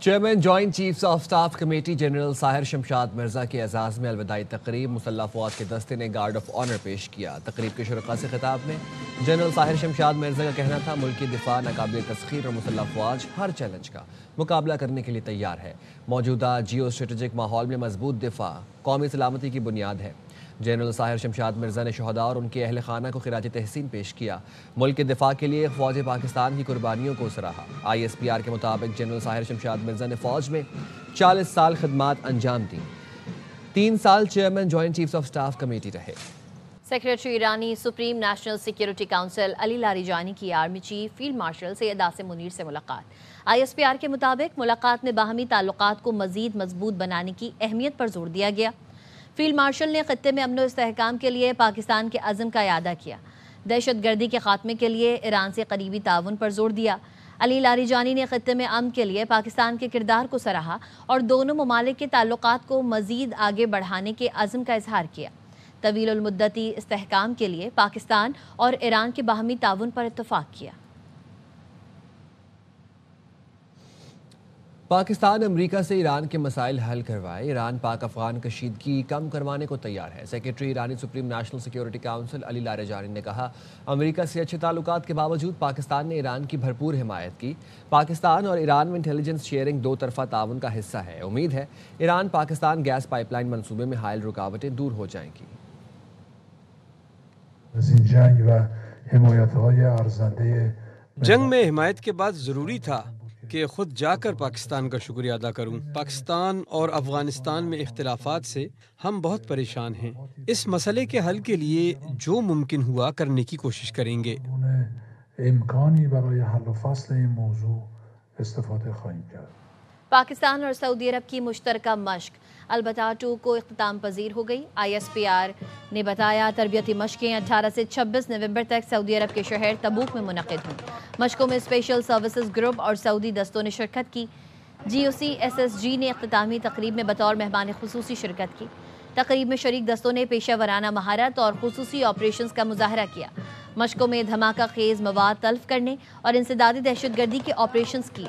Chairman joint chiefs of staff committee general Sahir Shamshad Mirza کے اعزاز میں الوداعی تقریب مسلح افواج کے دستے نے گارڈ آف آنر پیش کیا۔ تقریب کے شرکاء سے خطاب میں جنرل ساحر شمشاد مرزا کا کہنا تھا ملک کی دفاع ناقابل تسخیر اور مسلح افواج ہر چیلنج کا مقابلہ کرنے کے لیے تیار ہے۔ موجودہ جیو اسٹریٹجک ماحول میں مضبوط دفاع قومی سلامتی کی بنیاد ہے۔ جنرل ساحر شمشاد مرزا نے شہداء اور ان کے اہل خانہ کو خراج تحسین پیش کیا۔ ملک کے دفاع کے لیے فوج پاکستان کی قربانیوں کو سراہا۔ ISPR کے مطابق جنرل ساحر شمشاد مرزا نے فوج میں 40 سال خدمات انجام دیں۔ 3 سال chairman joint chiefs of staff committee رہے۔ سیکریٹری ایرانی سپریم نیشنل سیکیورٹی کونسل علی لاریجانی کی army chief field marshal Syed Asim Munir سے ملاقات۔ ISPR کے مطابق ملاقات میں باہمی تعلقات کو مزید مضبوط بنانے کی اہمیت پر زور دیا گیا۔ فیلڈ مارشل نے خطے میں امن و استحکام کے لیے پاکستان کے عزم کا اعادہ کیا۔ دہشت گردی کے خاتمے کے لیے ایران سے قریبی تعاون پر زور دیا۔ علی لاریجانی نے خطے میں امن کے لیے پاکستان کے کردار کو سراہا اور دونوں ممالک کے تعلقات کو مزید آگے بڑھانے کے عزم کا اظہار کیا۔ طویل المدتی استحکام کے لیے پاکستان اور ایران کے باہمی تعاون پر اتفاق کیا۔ پاکستان امریکہ سے ایران کے مسائل حل کروائے۔ ایران پاک افغان کشیدگی کم کروانے کو تیار ہے۔ سیکریٹری ایرانی سپریم نیشنل سیکیورٹی کونسل علی لاریجانی نے کہا امریکہ سے اچھے تعلقات کے باوجود پاکستان نے ایران کی بھرپور حمایت کی۔ پاکستان اور ایران میں انٹیلیجنس شیئرنگ 2 طرفہ تعاون کا حصہ ہے۔ امید ہے Iran Pakistan gas pipeline منصوبے میں حائل رکاوٹیں دور ہو جائیں گی۔ جنگ میں حمایت کے بعد ضروری تھا کہ خود جا کر پاکستان کا شکریہ ادا کروں۔ پاکستان اور افغانستان میں اختلافات سے ہم بہت پریشان ہیں۔ اس مسئلے کے حل کے لیے جو ممکن ہوا کرنے کی کوشش کریں گے۔ پاکستان اور سعودی عرب کی مشترکہ مشق البتہ 2 کو اختتام پذیر ہو گئی۔ ISPR نے بتایا تربیتی مشقیں 18 سے 26 نومبر تک سعودی عرب کے شہر تبوک میں منعقد ہوئی۔ مشقوں میں اسپیشل سروسز گروپ اور سعودی دستوں نے شرکت کی۔ GOC-SSG نے اختتامی تقریب میں بطور مہمان خصوصی شرکت کی۔ تقریب میں شریک دستوں نے پیشہ ورانہ مہارت اور خصوصی آپریشنز کا مظاہرہ کیا۔ مشقوں میں دھماکہ خیز مواد تلف کرنے اور انسدادی دہشت گردی کے آپریشنز کیے۔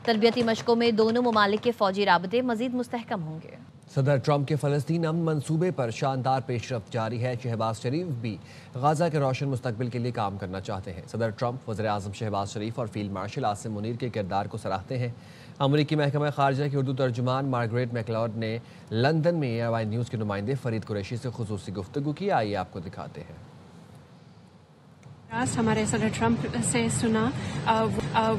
تربیتی مشقوں میں دونوں ممالک کے فوجی رابطے مزید مستحکم ہوں گے۔ صدر ٹرمپ کے فلسطین امن منصوبے پر شاندار پیش رفت جاری ہے۔ شہباز شریف بھی غزہ کے روشن مستقبل کے لیے کام کرنا چاہتے ہیں۔ صدر ٹرمپ وزیر اعظم شہباز شریف اور فیلڈ مارشل عاصم منیر کے کردار کو سراہتے ہیں۔ امریکی محکمہ خارجہ کی اردو ترجمان مارگریٹ میکلاؤڈ نے لندن میں ARY نیوز کے نمائندے فرید قریشی سے خصوصی گفتگو کی۔ آئیے آپ کو دکھاتے ہیں۔ ہمارے صدر ٹرمپ سے سنا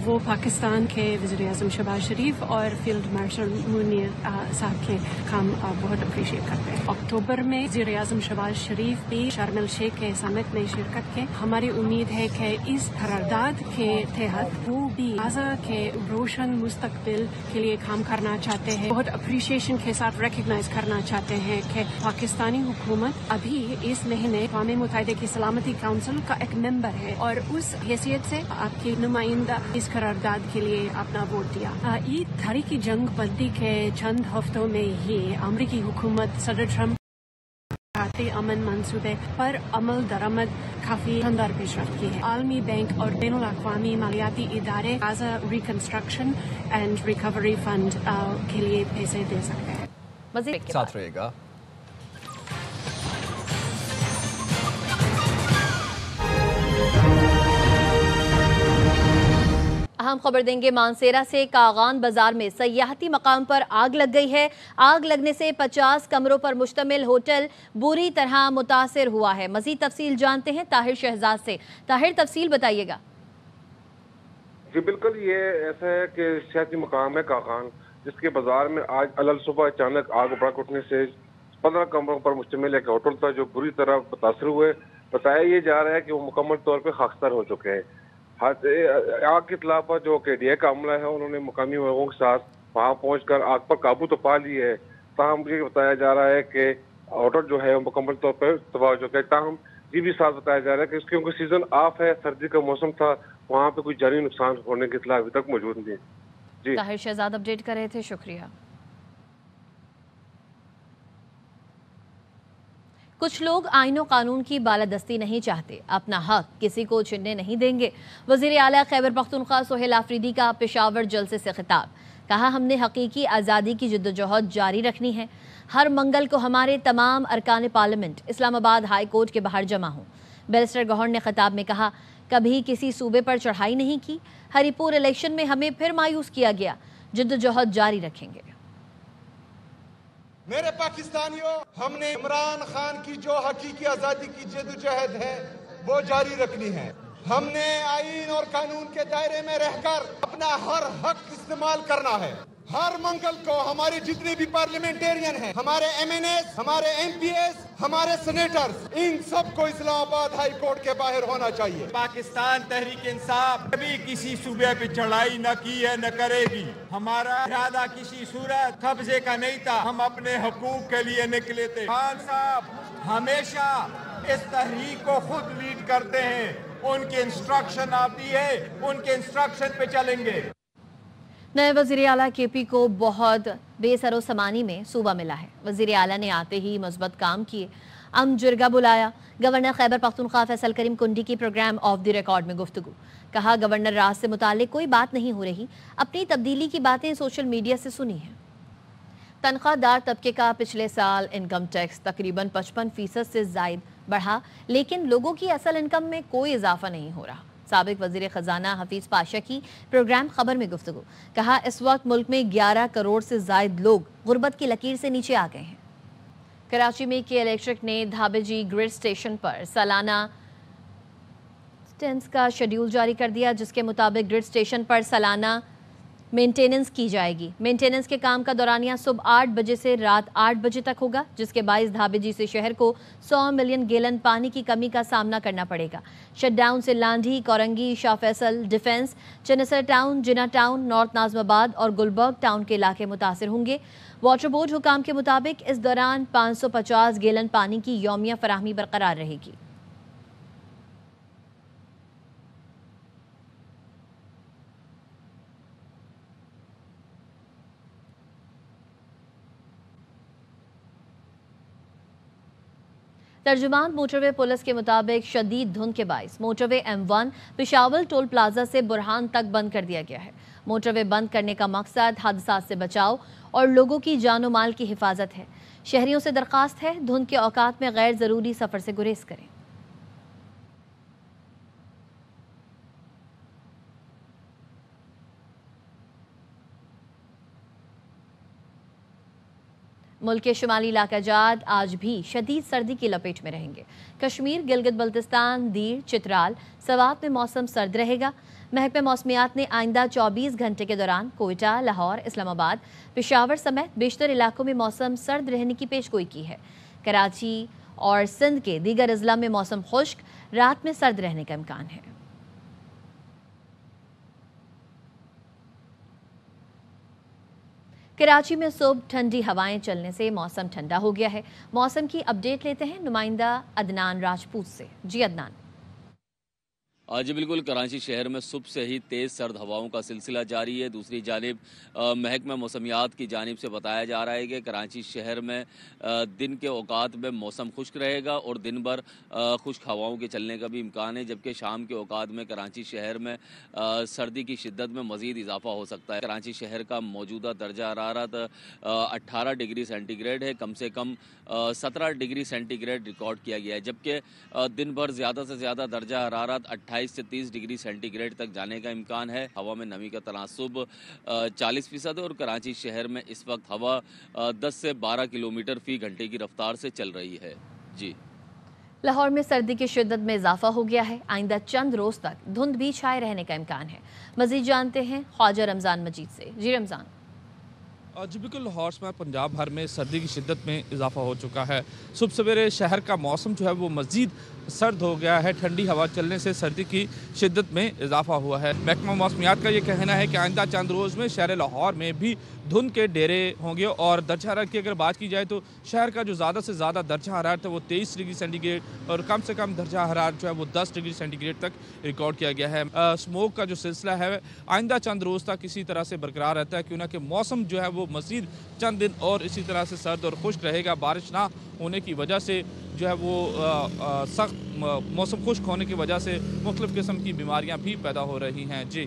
وہ پاکستان کے وزیر اعظم شہباز شریف اور فیلڈ مارشل منیر صاحب کے کام بہت اپریشیٹ کرتے ہیں۔ اکتوبر میں وزیر اعظم شہباز شریف بھی شرم الشیخ کے سمٹ میں شرکت کی۔ ہماری امید ہے کہ اس قرارداد کے تحت وہ بھی غزہ کے روشن مستقبل کے لیے کام کرنا چاہتے ہیں۔ بہت اپریشیشن کے ساتھ ریکگنائز کرنا چاہتے ہیں کہ پاکستانی حکومت ابھی اس مہینے اقوام متحدہ کی سلامتی کونسل کا ایک ممبر ہے اور اس حیثیت سے آپ کی نمائندہ اس قرارداد کے لیے اپنا ووٹ دیا۔ یہ تاریخی جنگ بندی کے چند ہفتوں میں ہی امریکی حکومت صدر ٹرمپ امن منصوبے پر عمل درآمد کافی شاندار پیش رفت کی ہے۔ عالمی بینک اور بین الاقوامی مالیاتی ادارے Gaza reconstruction and recovery fund کے لیے پیسے دے سکتے ہیں۔ مزید ساتھ رہے گا۔ اہم خبر دیں گے مانسیرا سے۔ کاغان بازار میں سیاحتی مقام پر آگ لگ گئی ہے۔ آگ لگنے سے 50 کمروں پر مشتمل ہوٹل بری طرح متاثر ہوا ہے۔ مزید تفصیل جانتے ہیں طاہر شہزاد سے۔ طاہر تفصیل بتائیے گا۔ جی بالکل، یہ ایسا ہے کہ سیاحتی مقام ہے کاغان، جس کے بازار میں آج علل صبح اچانک آگ بھڑک اٹھنے سے 15 کمروں پر مشتمل ایک ہوٹل تھا جو بری طرح متاثر ہوئے۔ بتایا یہ جا رہا ہے کہ وہ مکمل طور پہ خاکستر ہو چکے ہیں۔ آگ کی اطلاع پر جو KDA کا عملہ ہے انہوں نے مقامی لوگوں کے ساتھ وہاں پہنچ کر آگ پر قابو تو پا لی ہے۔ تاہم یہ بتایا جا رہا ہے کہ ہوٹل جو ہے وہ مکمل طور پر تباہ ہو چکا ہے۔ تاہم یہ بھی ساتھ بتایا جا رہا ہے کہ کیونکہ سیزن آف ہے، سردی کا موسم تھا، وہاں پہ کوئی جانی نقصان ہونے کی اطلاع ابھی تک موجود نہیں ہے۔ جی طاہر شہزاد اپڈیٹ کر رہے تھے، شکریہ۔ کچھ لوگ آئین و قانون کی بالادستی نہیں چاہتے، اپنا حق کسی کو چھننے نہیں دیں گے۔ وزیر اعلیٰ خیبر پختونخوا سہیل آفریدی کا پشاور جلسے سے خطاب۔ کہا ہم نے حقیقی آزادی کی جدوجہد جاری رکھنی ہے۔ ہر منگل کو ہمارے تمام ارکان پارلیمنٹ اسلام آباد ہائی کورٹ کے باہر جمع ہوں۔ بیرسٹر گوہر نے خطاب میں کہا کبھی کسی صوبے پر چڑھائی نہیں کی، ہری پور الیکشن میں ہمیں پھر مایوس کیا گیا، جدوجہد جاری رکھیں گے۔ میرے پاکستانیوں، ہم نے عمران خان کی جو حقیقی آزادی کی جدوجہد ہے وہ جاری رکھنی ہے۔ ہم نے آئین اور قانون کے دائرے میں رہ کر اپنا ہر حق استعمال کرنا ہے۔ ہر منگل کو ہمارے جتنے بھی پارلیمنٹیرین ہیں، ہمارے ایم این ایس، ہمارے ایم پی ایس، ہمارے سینیٹرز، ان سب کو اسلام آباد ہائی کورٹ کے باہر ہونا چاہیے۔ پاکستان تحریک انصاف کبھی کسی صوبے پہ چڑھائی نہ کی ہے نہ کرے گی۔ ہمارا ارادہ کسی صورت قبضے کا نہیں تھا، ہم اپنے حقوق کے لیے نکلے تھے۔ خان صاحب ہمیشہ اس تحریک کو خود لیڈ کرتے ہیں، ان کی انسٹرکشن آتی ہے، ان کے انسٹرکشن پہ چلیں گے۔ نئے وزیر اعلیٰ کے پی کو بہت بے سر و سامانی میں صوبہ ملا ہے۔ وزیر اعلیٰ نے آتے ہی مثبت کام کیے، جرگہ بلایا۔ گورنر خیبر پختونخوا فیصل کریم کنڈی کی پروگرام آف دی ریکارڈ میں گفتگو، کہا گورنر راز سے متعلق کوئی بات نہیں ہو رہی، اپنی تبدیلی کی باتیں سوشل میڈیا سے سنی ہیں۔ تنخواہ دار طبقے کا پچھلے سال انکم ٹیکس تقریباً 55% سے زائد بڑھا، لیکن لوگوں کی اصل انکم میں کوئی اضافہ نہیں ہو رہا۔ سابق وزیر خزانہ حفیظ پاشا کی پروگرام خبر میں گفتگو، کہا اس وقت ملک میں 11 کروڑ سے زائد لوگ غربت کی لکیر سے نیچے آ گئے ہیں۔ کراچی میں کے الیکٹرک نے دھابے جی گریڈ سٹیشن پر سالانہ مینٹیننس کا شیڈیول جاری کر دیا، جس کے مطابق گریڈ سٹیشن پر سالانہ مینٹیننس کی جائے گی۔ مینٹیننس کے کام کا دورانیہ صبح 8 بجے سے رات 8 بجے تک ہوگا، جس کے باعث دھابے جی سے شہر کو 100 ملین گیلن پانی کی کمی کا سامنا کرنا پڑے گا۔ شٹ ڈاؤن سے لانڈھی، کورنگی، شاہ فیصل، ڈیفنس، چنسر ٹاؤن، جناح ٹاؤن، نارتھ ناظم آباد اور گلبرگ ٹاؤن کے علاقے متاثر ہوں گے۔ واٹر بورڈ حکام کے مطابق اس دوران 550 گیلن پانی کی یومیہ فراہمی برقرار رہے گی۔ ترجمان موٹر وے پولیس کے مطابق شدید دھند کے باعث موٹر وے M1 پشاور ٹول پلازا سے برہان تک بند کر دیا گیا ہے۔ موٹر وے بند کرنے کا مقصد حادثات سے بچاؤ اور لوگوں کی جان و مال کی حفاظت ہے۔ شہریوں سے درخواست ہے دھند کے اوقات میں غیر ضروری سفر سے گریز کریں۔ ملک کے شمالی علاقہ جات آج بھی شدید سردی کی لپیٹ میں رہیں گے۔ کشمیر، گلگت بلتستان، دیر، چترال، سوات میں موسم سرد رہے گا۔ محکمہ موسمیات نے آئندہ 24 گھنٹے کے دوران کوئٹہ، لاہور، اسلام آباد، پشاور سمیت بیشتر علاقوں میں موسم سرد رہنے کی پیش گوئی کی ہے۔ کراچی اور سندھ کے دیگر اضلاع میں موسم خشک، رات میں سرد رہنے کا امکان ہے۔ کراچی میں صبح ٹھنڈی ہوائیں چلنے سے موسم ٹھنڈا ہو گیا ہے۔ موسم کی اپڈیٹ لیتے ہیں نمائندہ عدنان راجپوت سے۔ جی عدنان۔ جی بالکل، کراچی شہر میں صبح سے ہی تیز سرد ہواؤں کا سلسلہ جاری ہے۔ دوسری جانب محکمہ موسمیات کی جانب سے بتایا جا رہا ہے کہ کراچی شہر میں دن کے اوقات میں موسم خشک رہے گا اور دن بھر خشک ہواؤں کے چلنے کا بھی امکان ہے، جبکہ شام کے اوقات میں کراچی شہر میں سردی کی شدت میں مزید اضافہ ہو سکتا ہے۔ کراچی شہر کا موجودہ درجہ حرارت 18 ڈگری سینٹی گریڈ ہے، کم سے کم 17 ڈگری سینٹی گریڈ ریکارڈ کیا گیا ہے، جبکہ دن بھر زیادہ سے زیادہ درجہ حرارت 28 سے 30 ڈگری سینٹی گریڈ تک جانے کا امکان ہے۔ ہوا میں نمی کا تناسب 40% ہے اور کراچی شہر میں اس وقت ہوا 10 سے 12 کلومیٹر فی گھنٹے کی رفتار سے چل رہی ہے۔ جی لاہور میں سردی کی شدت میں اضافہ ہو گیا ہے۔ آئندہ چند روز تک دھند بھی چھائے رہنے کا امکان ہے۔ مزید جانتے ہیں خواجہ رمضان مجید سے۔ جی رمضان۔ جی بالکل، لاہور میں پنجاب بھر میں سردی کی شدت میں اضافہ ہو چکا ہے۔ صبح سویرے شہر کا موسم جو ہے وہ مزید سرد ہو گیا ہے۔ ٹھنڈی ہوا چلنے سے سردی کی شدت میں اضافہ ہوا ہے۔ محکمہ موسمیات کا یہ کہنا ہے کہ آئندہ چند روز میں شہر لاہور میں بھی دھند کے ڈیرے ہوں گے اور درجہ حرارت کی اگر بات کی جائے تو شہر کا جو زیادہ سے زیادہ درجہ حرارت ہے وہ 23 ڈگری سینٹی گریڈ اور کم سے کم درجہ حرارت جو ہے وہ 10 ڈگری سینٹی گریڈ تک ریکارڈ کیا گیا ہے۔ اسموک کا جو سلسلہ ہے آئندہ چند روز تک اسی طرح سے برقرار رہتا ہے، کیونکہ کہ موسم جو ہے وہ مزید چند دن اور اسی طرح سے سرد اور خشک رہے گا۔ بارش نہ ہونے کی وجہ سے جو ہے وہ سخت موسم خشک ہونے کی وجہ سے مختلف قسم کی بیماریاں بھی پیدا ہو رہی ہیں۔ جی